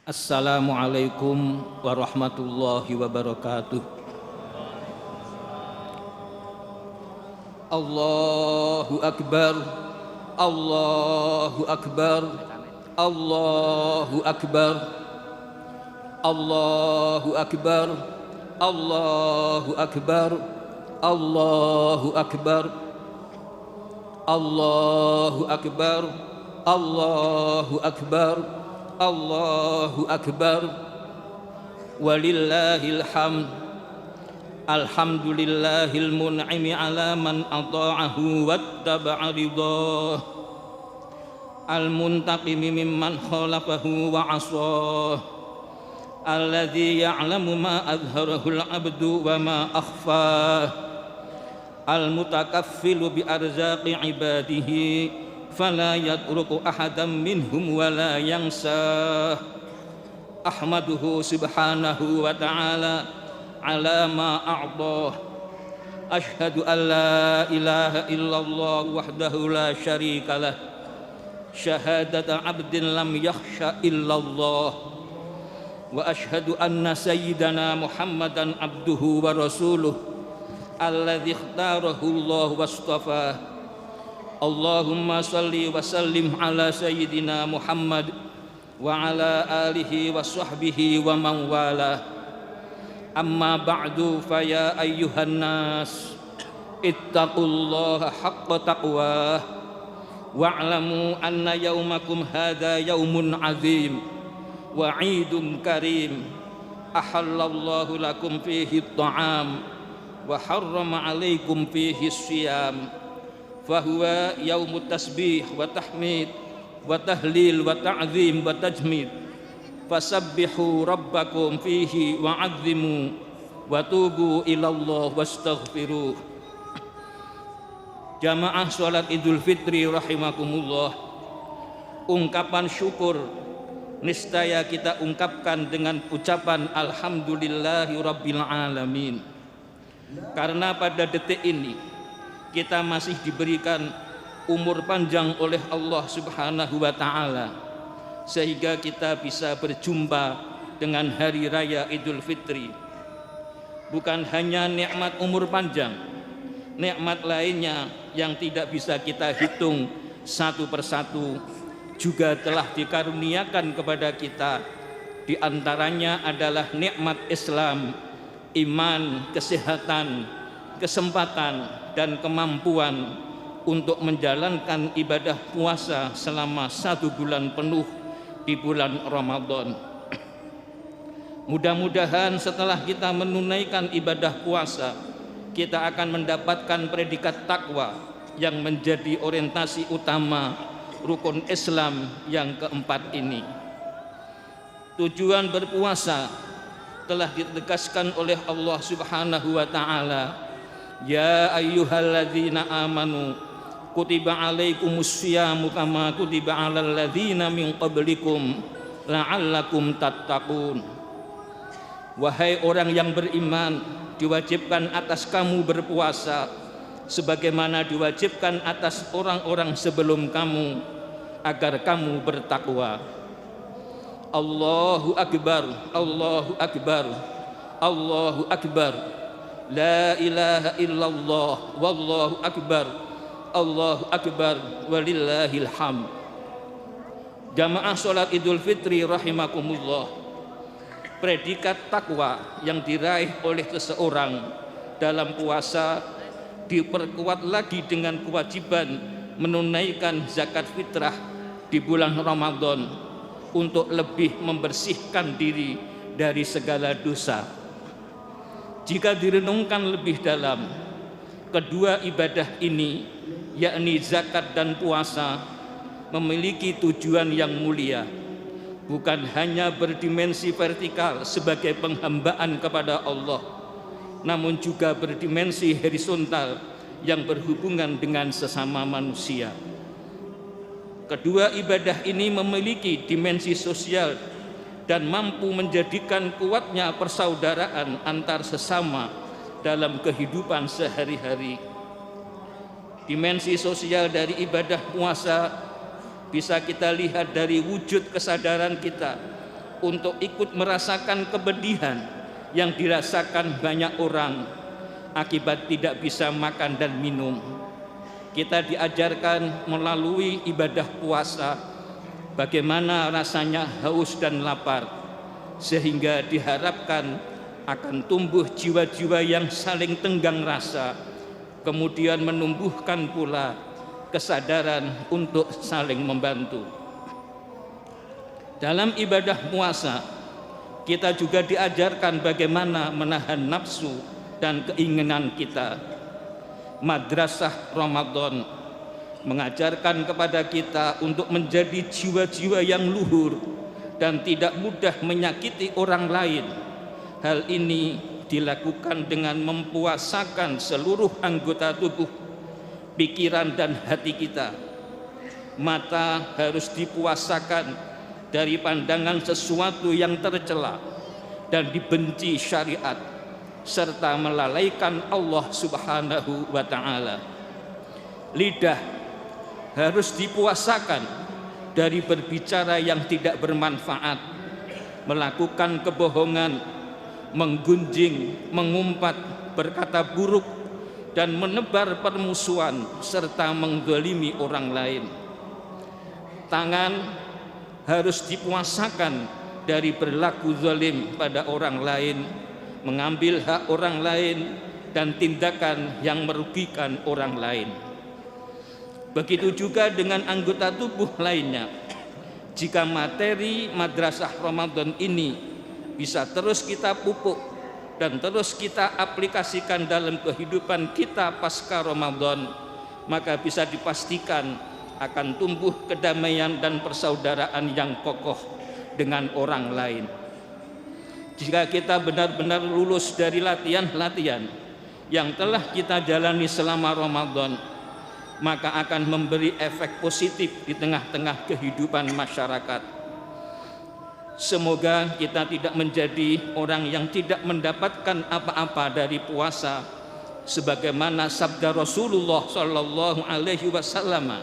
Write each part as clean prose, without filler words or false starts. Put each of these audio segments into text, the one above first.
Assalamualaikum warahmatullahi wabarakatuh. Allahu Akbar, Allahu Akbar, Allahu Akbar, Allahu Akbar, Allahu Akbar, Allahu Akbar, Allahu Akbar, Allahu Akbar, Allahu Akbar, walillahil hamd. Alhamdulillahil mun'imi ala man ata'ahu wattaba'a ridah, al-muntaqimi mimman khalafahu wa 'asah, alladzi ya'lamu ma adharahul 'abdu wa ma akhfah, al-mutakaffilu bi arzaqi ibadihi fala yatruku ahadan minhum wa la yansah. Ahmaduhu subhanahu wa ta'ala ala ma a'dah. Ashhadu an la ilaha illallah wahdahu la syarika lah, syahadata abdin lam yakhsha illallah. Wa ashhadu anna sayyidana Muhammadan abduhu wa rasuluh alladzi ikhtarahu Allah wastafah. Allahumma salli wa sallim ala sayyidina Muhammad wa ala alihi wa sahbihi wa man wala. Amma ba'du, fa ya ayyuhan nas ittaqullaha haqqa taqwah wa'lamu anna yawmakum hadha yawmun 'azim wa 'idun karim ahallallahu lakum fihi at-ta'am wa harrama 'alaikum fihi as-siyam. Fahuwa yaumut tasbih wa tahmid wa tahlil wa ta'zim wa tajmid. Fasabbihu rabbakum fihi wa 'azzimu wa tubu ilallah wastaghfiruh. Jamaah salat Idul Fitri rahimakumullah, ungkapan syukur niscaya kita ungkapkan dengan ucapan alhamdulillahi rabbil alamin. Karena pada detik ini kita masih diberikan umur panjang oleh Allah Subhanahu wa ta'ala, sehingga kita bisa berjumpa dengan hari raya Idul Fitri. Bukan hanya nikmat umur panjang, nikmat lainnya yang tidak bisa kita hitung satu persatu juga telah dikaruniakan kepada kita. Di antaranya adalah nikmat Islam, iman, kesehatan, kesempatan dan kemampuan untuk menjalankan ibadah puasa selama 1 bulan penuh di bulan Ramadan. Mudah-mudahan setelah kita menunaikan ibadah puasa, kita akan mendapatkan predikat takwa yang menjadi orientasi utama rukun Islam yang keempat ini. Tujuan berpuasa telah ditegaskan oleh Allah Subhanahu wa ta'ala. Ya ayyuhalladzina amanu kutiba alaikumusyamu kama kutiba alal ladzina min qablikum la'allakum tattaqun. Wahai orang yang beriman, diwajibkan atas kamu berpuasa sebagaimana diwajibkan atas orang-orang sebelum kamu agar kamu bertakwa. Allahu Akbar, Allahu Akbar, Allahu Akbar. La ilaha illallah wallahu akbar, Allahu akbar, walillahil hamd. Jamaah salat Idul Fitri rahimakumullah, predikat takwa yang diraih oleh seseorang dalam puasa diperkuat lagi dengan kewajiban menunaikan zakat fitrah di bulan Ramadan untuk lebih membersihkan diri dari segala dosa. Jika direnungkan lebih dalam, kedua ibadah ini, yakni zakat dan puasa, memiliki tujuan yang mulia, bukan hanya berdimensi vertikal sebagai penghambaan kepada Allah, namun juga berdimensi horizontal yang berhubungan dengan sesama manusia. Kedua ibadah ini memiliki dimensi sosial dan mampu menjadikan kuatnya persaudaraan antar sesama dalam kehidupan sehari-hari. Dimensi sosial dari ibadah puasa bisa kita lihat dari wujud kesadaran kita untuk ikut merasakan kepedihan yang dirasakan banyak orang akibat tidak bisa makan dan minum. Kita diajarkan melalui ibadah puasa bagaimana rasanya haus dan lapar, sehingga diharapkan akan tumbuh jiwa-jiwa yang saling tenggang rasa, kemudian menumbuhkan pula kesadaran untuk saling membantu. Dalam ibadah puasa, kita juga diajarkan bagaimana menahan nafsu dan keinginan kita. Madrasah Ramadan mengajarkan kepada kita untuk menjadi jiwa-jiwa yang luhur dan tidak mudah menyakiti orang lain. Hal ini dilakukan dengan mempuasakan seluruh anggota tubuh, pikiran dan hati kita. Mata harus dipuasakan dari pandangan sesuatu yang tercela dan dibenci syariat, serta melalaikan Allah Subhanahu wa ta'ala. Lidah harus dipuasakan dari berbicara yang tidak bermanfaat, melakukan kebohongan, menggunjing, mengumpat, berkata buruk, dan menebar permusuhan serta menggolimi orang lain. Tangan harus dipuasakan dari berlaku zalim pada orang lain, mengambil hak orang lain, dan tindakan yang merugikan orang lain. Begitu juga dengan anggota tubuh lainnya. Jika materi madrasah Ramadan ini bisa terus kita pupuk dan terus kita aplikasikan dalam kehidupan kita pasca Ramadan, maka bisa dipastikan akan tumbuh kedamaian dan persaudaraan yang kokoh dengan orang lain. Jika kita benar-benar lulus dari latihan-latihan yang telah kita jalani selama Ramadan, maka akan memberi efek positif di tengah-tengah kehidupan masyarakat. Semoga kita tidak menjadi orang yang tidak mendapatkan apa-apa dari puasa, sebagaimana sabda Rasulullah sallallahu alaihi wasallam,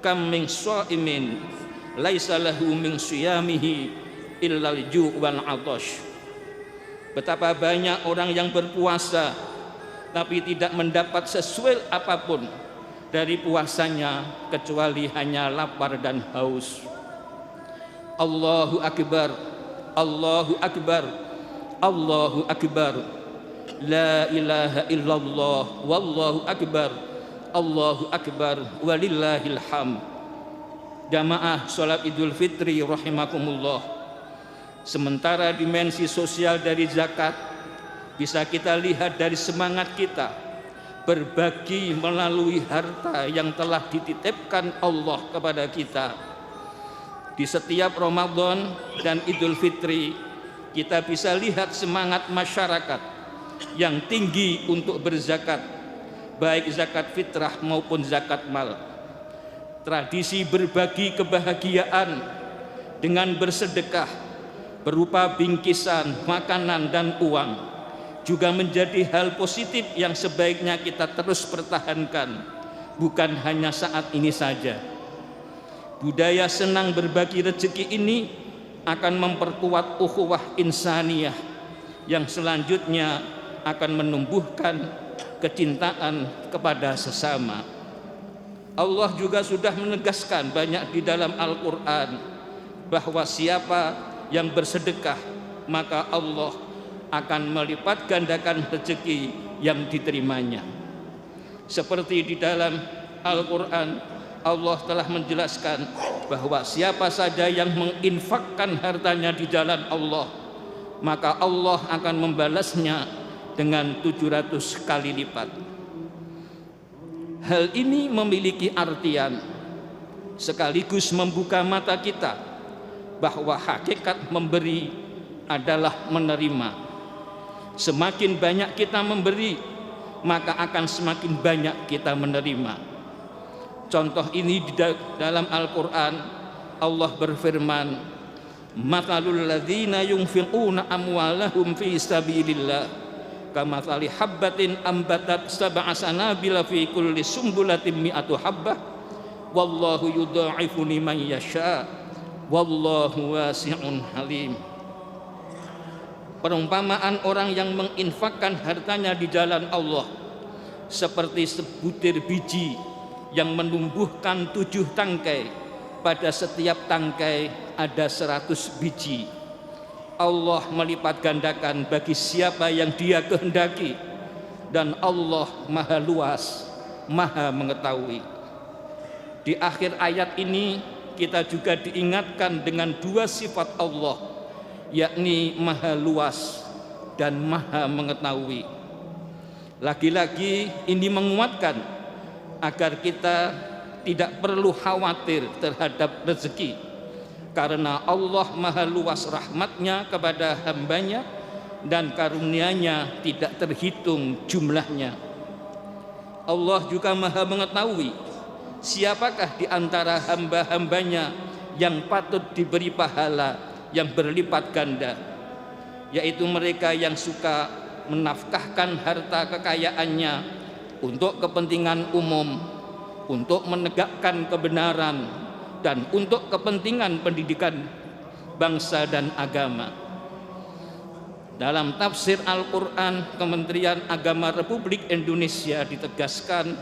"Kam min shaimin laisa lahu min siyamihi illal ju' wal 'atash." Betapa banyak orang yang berpuasa tapi tidak mendapat sesuai apapun dari puasanya kecuali hanya lapar dan haus. Allahu akbar, Allahu akbar, Allahu akbar. La ilaha illallah, wallahu akbar, Allahu akbar, walillahil hamd. Jamaah salat Idul Fitri rahimakumullah. Sementara dimensi sosial dari zakat bisa kita lihat dari semangat kita berbagi melalui harta yang telah dititipkan Allah kepada kita. Di setiap Ramadan dan Idul Fitri kita bisa lihat semangat masyarakat yang tinggi untuk berzakat, baik zakat fitrah maupun zakat mal. Tradisi berbagi kebahagiaan dengan bersedekah berupa bingkisan, makanan, dan uang juga menjadi hal positif yang sebaiknya kita terus pertahankan, bukan hanya saat ini saja. Budaya senang berbagi rezeki ini akan memperkuat ukhuwah insaniyah yang selanjutnya akan menumbuhkan kecintaan kepada sesama. Allah juga sudah menegaskan banyak di dalam Al-Quran bahwa siapa yang bersedekah maka Allah akan melipat gandakan rezeki yang diterimanya. Seperti di dalam Al-Quran, Allah telah menjelaskan bahwa siapa saja yang menginfakkan hartanya di jalan Allah, maka Allah akan membalasnya dengan 700 kali lipat. Hal ini memiliki artian sekaligus membuka mata kita bahwa hakikat memberi adalah menerima. Semakin banyak kita memberi, maka akan semakin banyak kita menerima. Contoh ini di dalam Al-Quran, Allah berfirman, "Mathalul ladzina yunfiquna amwalahum fi sabilillah kamathali habbatin ambatat sab'a sanabila fi kulli sumbulatin mi'atu habbah wallahu yudha'ifu liman yasha wallahu wasi'un halim. Perumpamaan orang yang menginfakkan hartanya di jalan Allah seperti sebutir biji yang menumbuhkan 7 tangkai, pada setiap tangkai ada 100 biji. Allah melipat gandakan bagi siapa yang Dia kehendaki, dan Allah maha luas, maha mengetahui. Di akhir ayat ini kita juga diingatkan dengan 2 sifat Allah, yakni maha luas dan maha mengetahui. Lagi-lagi ini menguatkan agar kita tidak perlu khawatir terhadap rezeki, karena Allah maha luas rahmatnya kepada hambanya dan karunia-Nya tidak terhitung jumlahnya. Allah juga maha mengetahui siapakah di antara hamba-hambanya yang patut diberi pahala yang berlipat ganda, yaitu mereka yang suka menafkahkan harta kekayaannya untuk kepentingan umum, untuk menegakkan kebenaran, dan untuk kepentingan pendidikan bangsa dan agama. Dalam tafsir Al-Quran, Kementerian Agama Republik Indonesia ditegaskan,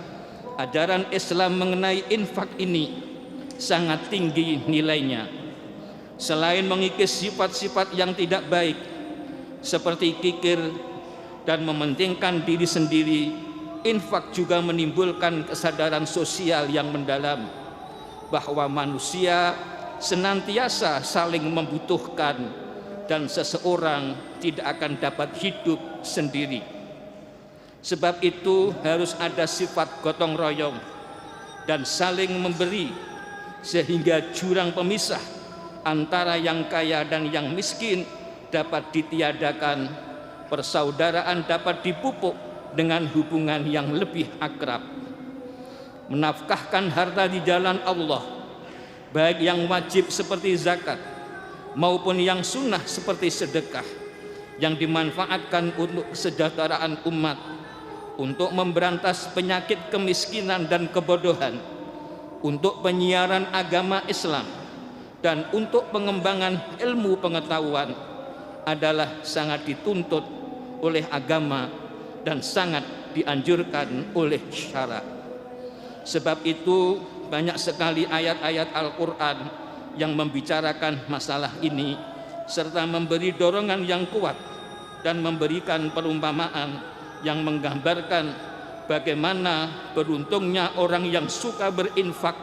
ajaran Islam mengenai infak ini sangat tinggi nilainya. Selain mengikis sifat-sifat yang tidak baik seperti kikir dan mementingkan diri sendiri, infak juga menimbulkan kesadaran sosial yang mendalam bahwa manusia senantiasa saling membutuhkan dan seseorang tidak akan dapat hidup sendiri. Sebab itu harus ada sifat gotong royong dan saling memberi, sehingga jurang pemisah antara yang kaya dan yang miskin dapat ditiadakan, persaudaraan dapat dipupuk dengan hubungan yang lebih akrab. Menafkahkan harta di jalan Allah, baik yang wajib seperti zakat maupun yang sunnah seperti sedekah, yang dimanfaatkan untuk kesejahteraan umat, untuk memberantas penyakit kemiskinan dan kebodohan, untuk penyiaran agama Islam, dan untuk pengembangan ilmu pengetahuan, adalah sangat dituntut oleh agama dan sangat dianjurkan oleh syara. Sebab itu banyak sekali ayat-ayat Al-Quran yang membicarakan masalah ini, serta memberi dorongan yang kuat dan memberikan perumpamaan yang menggambarkan bagaimana beruntungnya orang yang suka berinfak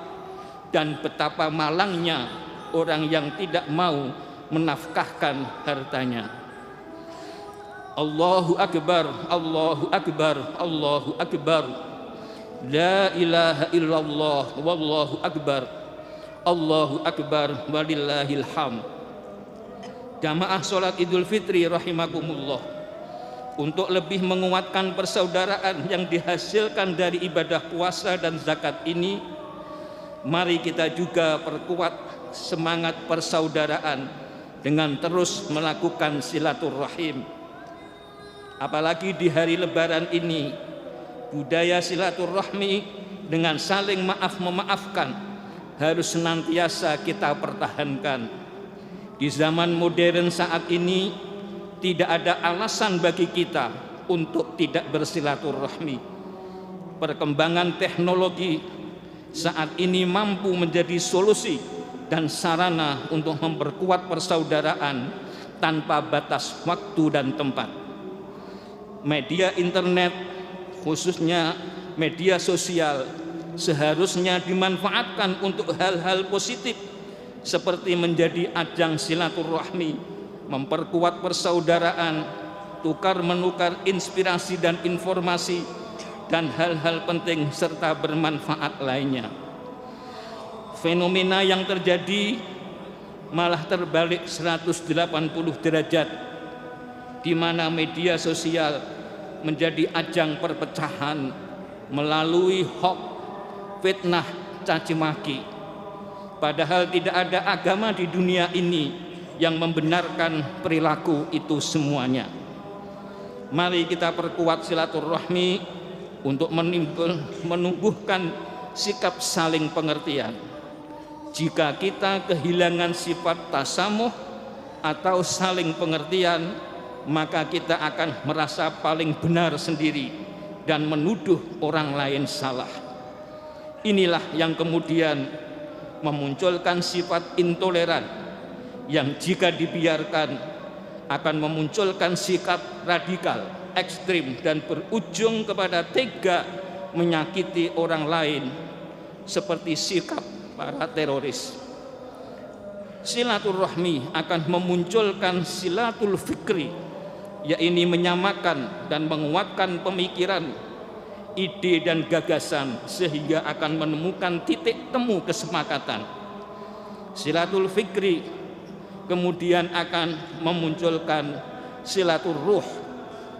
dan betapa malangnya orang yang tidak mau menafkahkan hartanya. Allahu Akbar, Allahu Akbar, Allahu Akbar. La ilaha illallah, wallahu akbar. Allahu Akbar, walillahil hamd. Jamaah salat Idul Fitri rahimakumullah, untuk lebih menguatkan persaudaraan yang dihasilkan dari ibadah puasa dan zakat ini, mari kita juga perkuat semangat persaudaraan dengan terus melakukan silaturahim. Apalagi di hari Lebaran ini, budaya silaturahmi dengan saling maaf-memaafkan harus senantiasa kita pertahankan. Di zaman modern saat ini, tidak ada alasan bagi kita untuk tidak bersilaturahmi. Perkembangan teknologi saat ini mampu menjadi solusi dan sarana untuk memperkuat persaudaraan tanpa batas waktu dan tempat. Media internet, khususnya media sosial, seharusnya dimanfaatkan untuk hal-hal positif seperti menjadi ajang silaturahmi, memperkuat persaudaraan, tukar-menukar inspirasi dan informasi, dan hal-hal penting serta bermanfaat lainnya. Fenomena yang terjadi malah terbalik 180 derajat, di mana media sosial menjadi ajang perpecahan melalui hoax, fitnah, caci maki. Padahal tidak ada agama di dunia ini yang membenarkan perilaku itu semuanya. Mari kita perkuat silaturahmi untuk menumbuhkan sikap saling pengertian. Jika kita kehilangan sifat tasamuh atau saling pengertian, maka kita akan merasa paling benar sendiri dan menuduh orang lain salah. Inilah yang kemudian memunculkan sifat intoleran yang jika dibiarkan akan memunculkan sikap radikal, ekstrim, dan berujung kepada tega menyakiti orang lain seperti sikap para teroris. Silaturahmi akan memunculkan silatul fikri, yaitu menyamakan dan menguatkan pemikiran, ide dan gagasan sehingga akan menemukan titik temu kesepakatan. Silatul fikri kemudian akan memunculkan silatul ruh,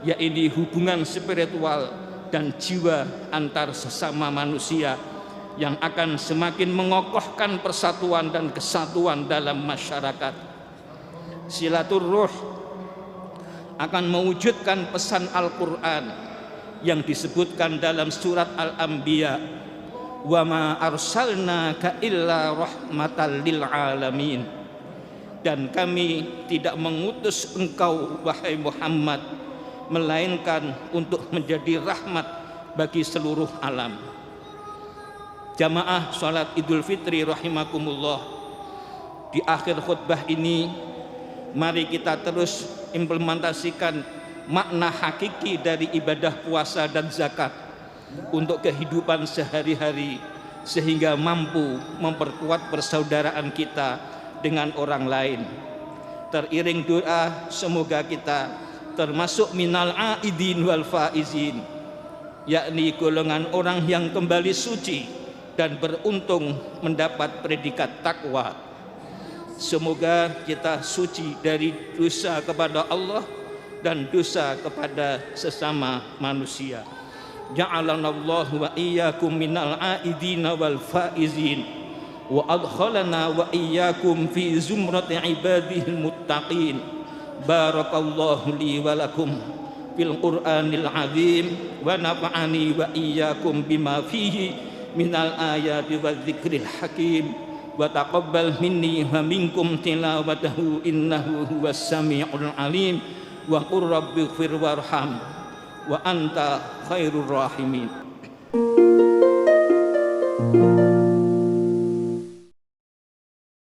yaitu hubungan spiritual dan jiwa antar sesama manusia yang akan semakin mengokohkan persatuan dan kesatuan dalam masyarakat. Silatul ruh akan mewujudkan pesan Al-Quran yang disebutkan dalam surat Al-Anbiya, wa ma arsalnaka illa rahmatan lil alamin, dan kami tidak mengutus engkau wahai Muhammad melainkan untuk menjadi rahmat bagi seluruh alam. Jamaah salat Idul Fitri rahimakumullah, di akhir khutbah ini mari kita terus implementasikan makna hakiki dari ibadah puasa dan zakat untuk kehidupan sehari-hari sehingga mampu memperkuat persaudaraan kita dengan orang lain. Teriring doa semoga kita termasuk minal aidin wal faizin, yakni golongan orang yang kembali suci dan beruntung mendapat predikat takwa. Semoga kita suci dari dosa kepada Allah dan dosa kepada sesama manusia. Ja'alanallahu wa iyyakum minal aidina wal faizin wa adkhalana wa iyyakum fi zumrati ibadihil muttaqin. Barakallahu li wa lakum fil Qur'anil azim wa nafa'ani wa iyyakum bima fihi minal ayati wa dzikril hakim wa taqabbal minni wa minkum tilawatahu innahu huwas samiul alim wa qur rabbighfir warham wa anta khairur rahimin.